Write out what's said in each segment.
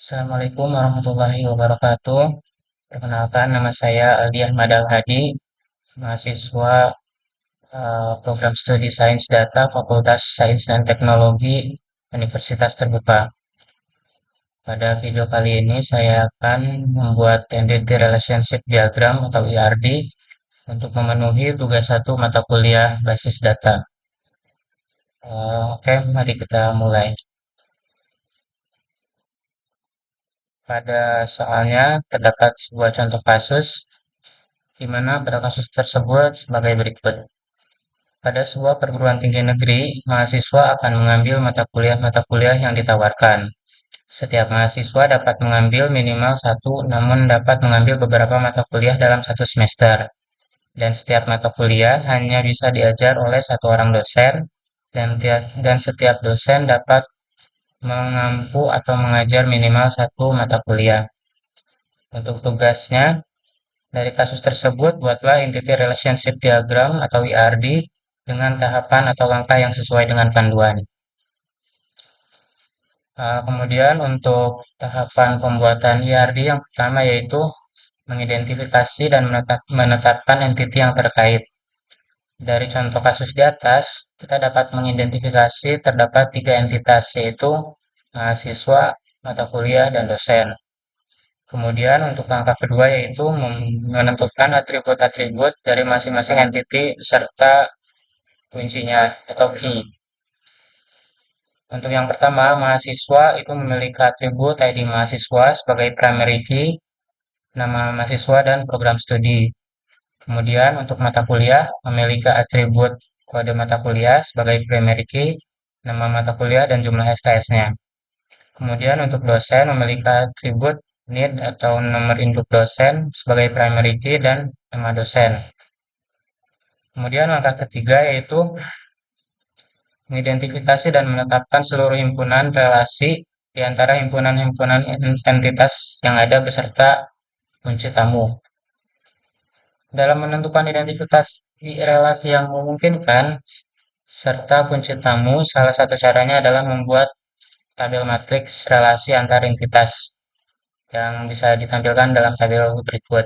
Assalamualaikum warahmatullahi wabarakatuh. Perkenalkan, nama saya Aldi Ahmad Al-Hadi, mahasiswa program studi Sains Data, Fakultas Sains dan Teknologi, Universitas Terbuka. Pada video kali ini saya akan membuat Entity Relationship Diagram atau ERD untuk memenuhi tugas satu mata kuliah basis data. Oke, mari kita mulai. Pada soalnya terdapat sebuah contoh kasus di mana pada kasus tersebut sebagai berikut. Pada sebuah perguruan tinggi negeri, mahasiswa akan mengambil mata kuliah yang ditawarkan. Setiap mahasiswa dapat mengambil minimal satu, namun dapat mengambil beberapa mata kuliah dalam satu semester. Dan setiap mata kuliah hanya bisa diajar oleh satu orang dosen, dan setiap dosen dapat mengampu atau mengajar minimal satu mata kuliah. Untuk tugasnya, dari kasus tersebut, buatlah entity relationship diagram atau ERD dengan tahapan atau langkah yang sesuai dengan panduan. Kemudian untuk tahapan pembuatan ERD yang pertama yaitu mengidentifikasi dan menetapkan entity yang terkait. Dari contoh kasus di atas, kita dapat mengidentifikasi terdapat tiga entitas yaitu mahasiswa, mata kuliah, dan dosen. Kemudian untuk langkah kedua yaitu menentukan atribut-atribut dari masing-masing entity serta kuncinya atau key. Untuk yang pertama, mahasiswa itu memiliki atribut ID mahasiswa sebagai primary key, nama mahasiswa dan program studi. Kemudian untuk mata kuliah memiliki atribut kode mata kuliah sebagai primary key, nama mata kuliah dan jumlah SKS-nya. Kemudian untuk dosen memiliki atribut NID atau nomor induk dosen sebagai primary key dan nama dosen. Kemudian langkah ketiga yaitu mengidentifikasi dan menetapkan seluruh himpunan relasi di antara himpunan-himpunan entitas yang ada beserta kunci tamu. Dalam menentukan identifikasi relasi yang memungkinkan serta kunci tamu, salah satu caranya adalah membuat tabel matriks relasi antar entitas yang bisa ditampilkan dalam tabel berikut.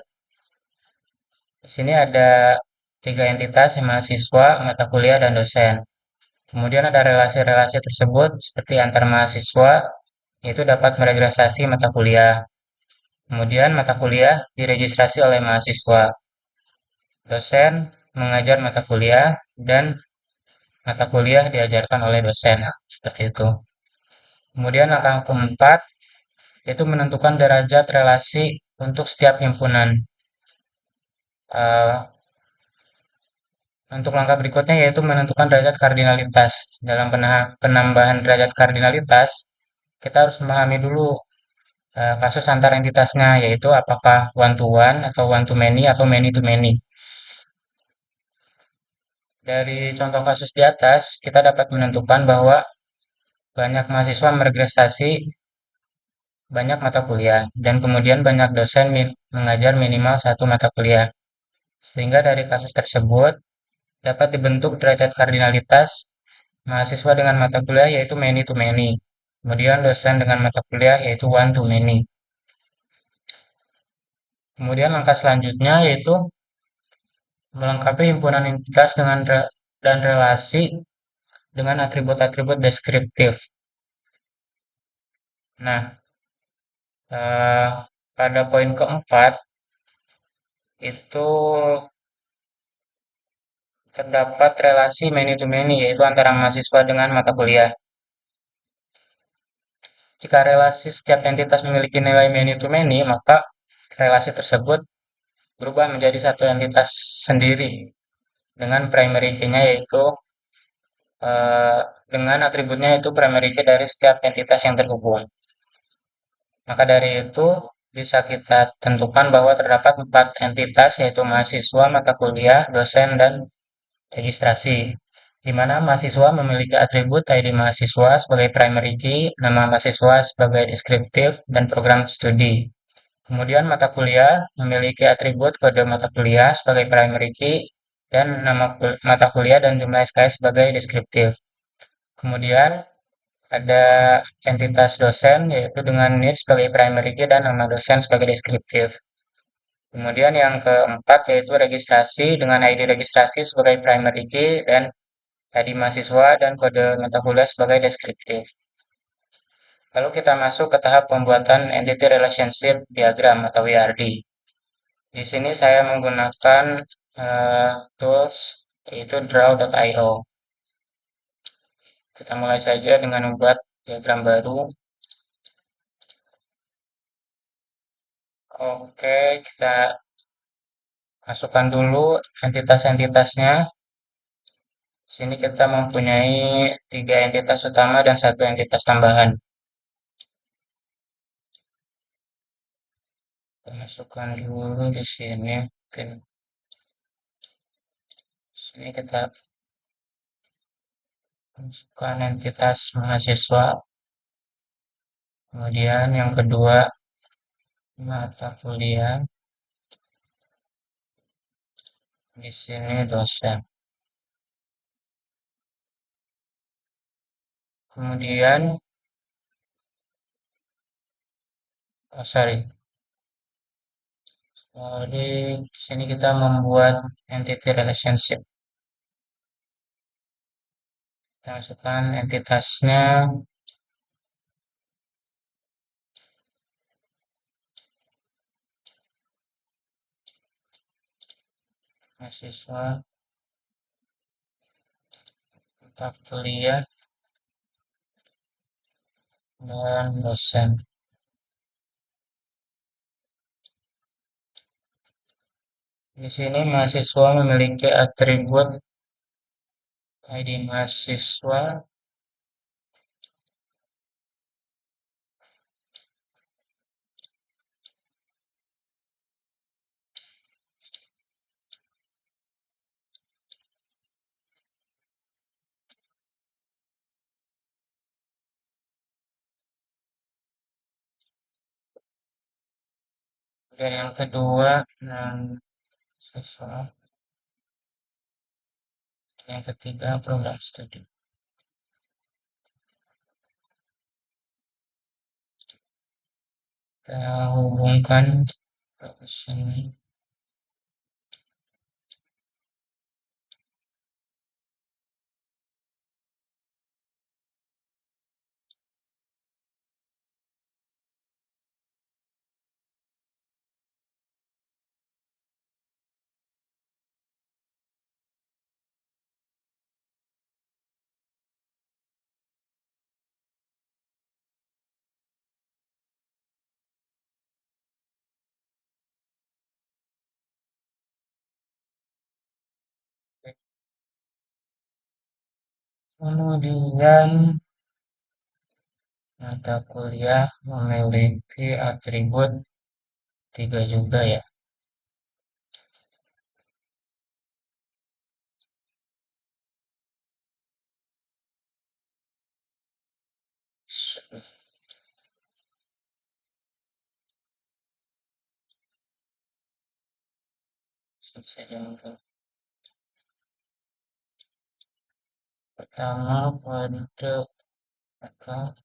Di sini ada tiga entitas, mahasiswa, mata kuliah, dan dosen. Kemudian ada relasi-relasi tersebut seperti antar mahasiswa, yaitu dapat meregistrasi mata kuliah. Kemudian mata kuliah diregistrasi oleh mahasiswa. Dosen mengajar mata kuliah dan mata kuliah diajarkan oleh dosen. Seperti itu. Kemudian langkah keempat, yaitu menentukan derajat relasi untuk setiap himpunan. Uh, Untuk langkah berikutnya yaitu menentukan derajat kardinalitas. Dalam penambahan derajat kardinalitas, kita harus memahami dulu kasus antar entitasnya, yaitu apakah one to one atau one to many atau many to many. Dari contoh kasus di atas, kita dapat menentukan bahwa banyak mahasiswa meregistrasi banyak mata kuliah, dan kemudian banyak dosen mengajar minimal satu mata kuliah. Sehingga dari kasus tersebut, dapat dibentuk derajat kardinalitas mahasiswa dengan mata kuliah yaitu many to many. Kemudian dosen dengan mata kuliah yaitu one to many. Kemudian langkah selanjutnya yaitu melengkapi himpunan entitas dan relasi dengan atribut-atribut deskriptif. Nah, eh, pada poin keempat itu terdapat relasi many to many yaitu antara mahasiswa dengan mata kuliah. Jika relasi setiap entitas memiliki nilai many to many, maka relasi tersebut berubah menjadi satu entitas sendiri dengan primary key-nya yaitu eh, dengan atributnya yaitu primary key dari setiap entitas yang terhubung. Maka dari itu bisa kita tentukan bahwa terdapat empat entitas yaitu mahasiswa, mata kuliah, dosen, dan registrasi. Di mana mahasiswa memiliki atribut ID mahasiswa sebagai primary key, nama mahasiswa sebagai deskriptif, dan program studi. Kemudian mata kuliah memiliki atribut kode mata kuliah sebagai primary key dan nama mata kuliah dan jumlah SKS sebagai deskriptif. Kemudian Ada entitas dosen, yaitu dengan NID sebagai primary key dan nama dosen sebagai deskriptif. Kemudian yang keempat yaitu registrasi dengan ID registrasi sebagai primary key dan ID mahasiswa dan kode mata kuliah sebagai deskriptif. Lalu kita masuk ke tahap pembuatan Entity Relationship Diagram atau ERD. Di sini saya menggunakan tools yaitu draw.io. Kita mulai saja dengan membuat diagram baru. Oke, kita masukkan dulu entitas-entitasnya. Di sini kita mempunyai 3 entitas utama dan 1 entitas tambahan. Kita masukkan dulu di sini. Mungkin sini kita masukkan entitas mahasiswa. Kemudian yang kedua mata kuliah. Di sini dosen. Kemudian, sorry, di sini kita membuat entity relationship. Kita masukkan entitasnya. Mahasiswa, mata kuliah, dan dosen. Di sini mahasiswa memiliki atribut ID mahasiswa, dan yang kedua mahasiswa, yang ketiga program studi. Kita hubungkan ke sini. Kemudian mata kuliah memiliki atribut 3 juga ya. Saja mungkin. Pertama pada maka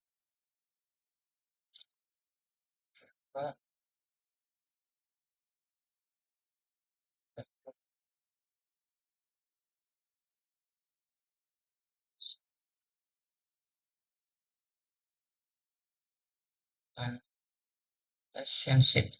relationship.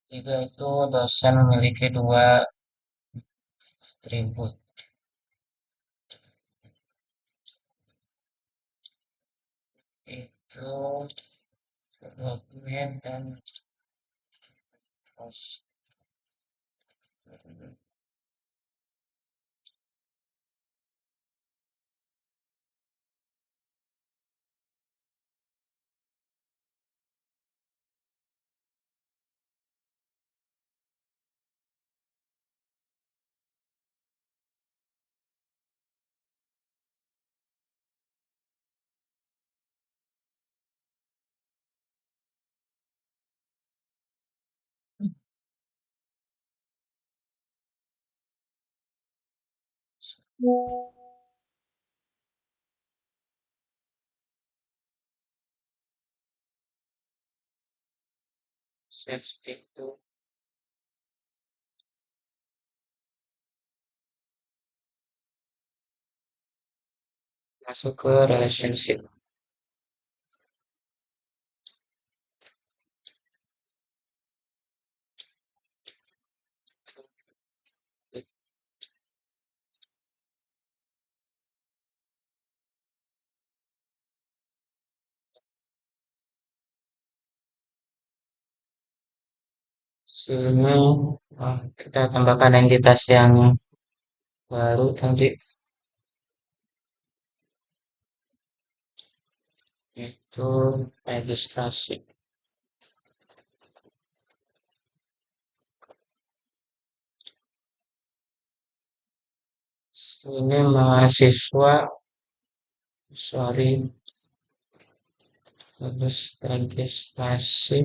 Ketiga itu dosen memiliki 2 atribut. Itu dokumen dan pos. Sales itu masuk ke relationship. Sini kita tambahkan entitas yang baru tadi, itu registrasi. Ini mahasiswa, sorry, harus registrasi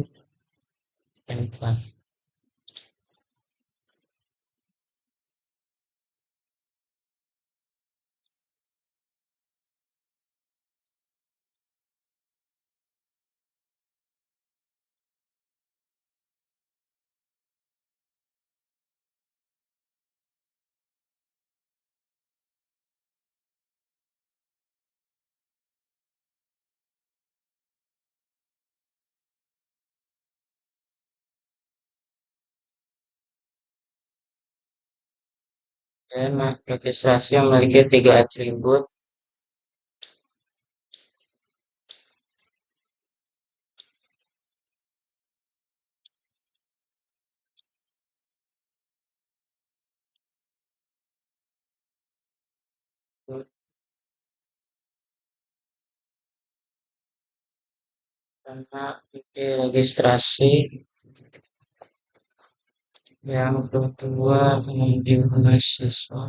income. Dan registrasi yang memiliki 3 atribut. Karena di registrasi yang kedua di mahasiswa.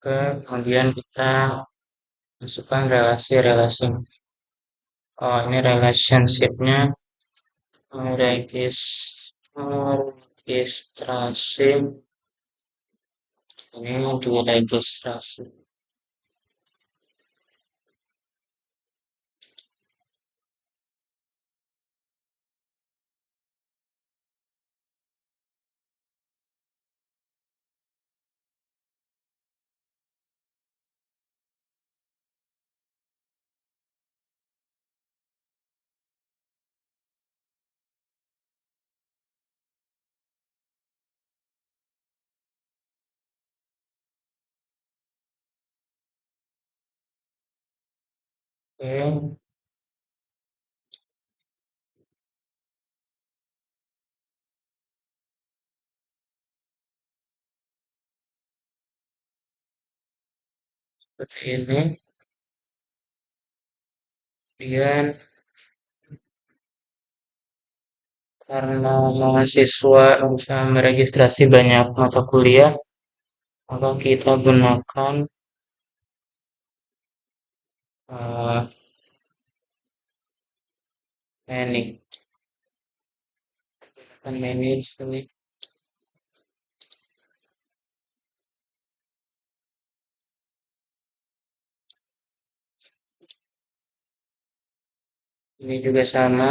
Oke, kemudian kita masukkan relasi-relasi. Oh, ini relationship-nya registrasi. Ini di registrasi. Oke, seperti ini. Kemudian karena mahasiswa bisa meregistrasi banyak mata kuliah, maka kita gunakan uh, manage. Manage ini. Ini juga sama.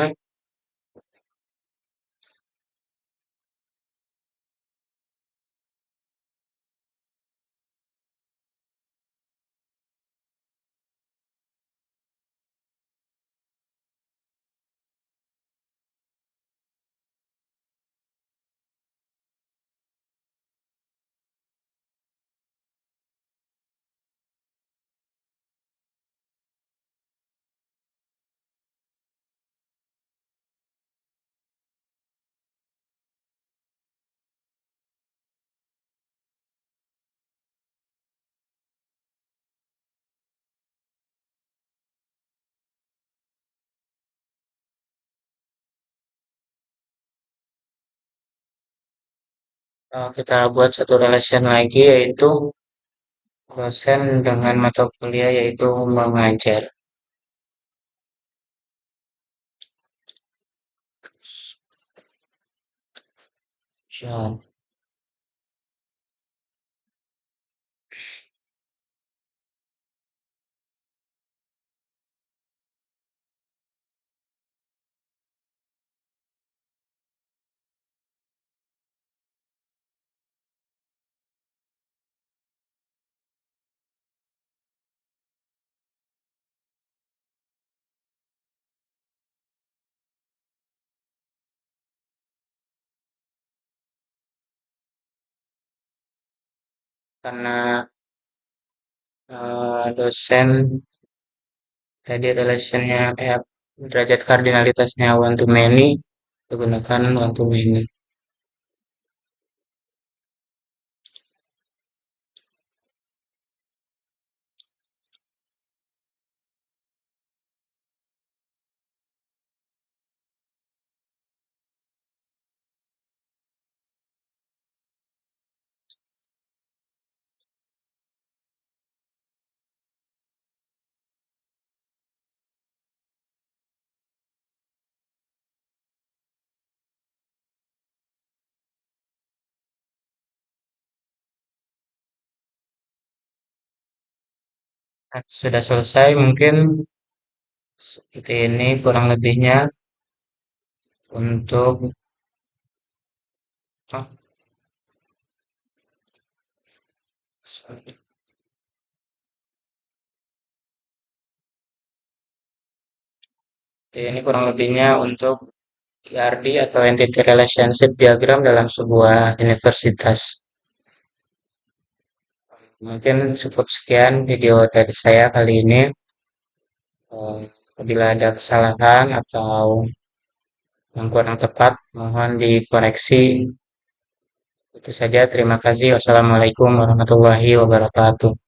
Kita buat satu relation lagi yaitu dosen dengan mata kuliah yaitu mengajar. So, karena dosen tadi relationnya derajat kardinalitasnya one to many, digunakan one to many. Nah, sudah selesai mungkin seperti ini kurang lebihnya untuk oh, sorry. Ini kurang lebihnya untuk ERD atau Entity Relationship Diagram dalam sebuah universitas. Mungkin cukup sekian video dari saya kali ini. Apabila ada kesalahan atau yang kurang tepat, mohon dikoreksi. Itu saja. Terima kasih. Wassalamualaikum warahmatullahi wabarakatuh.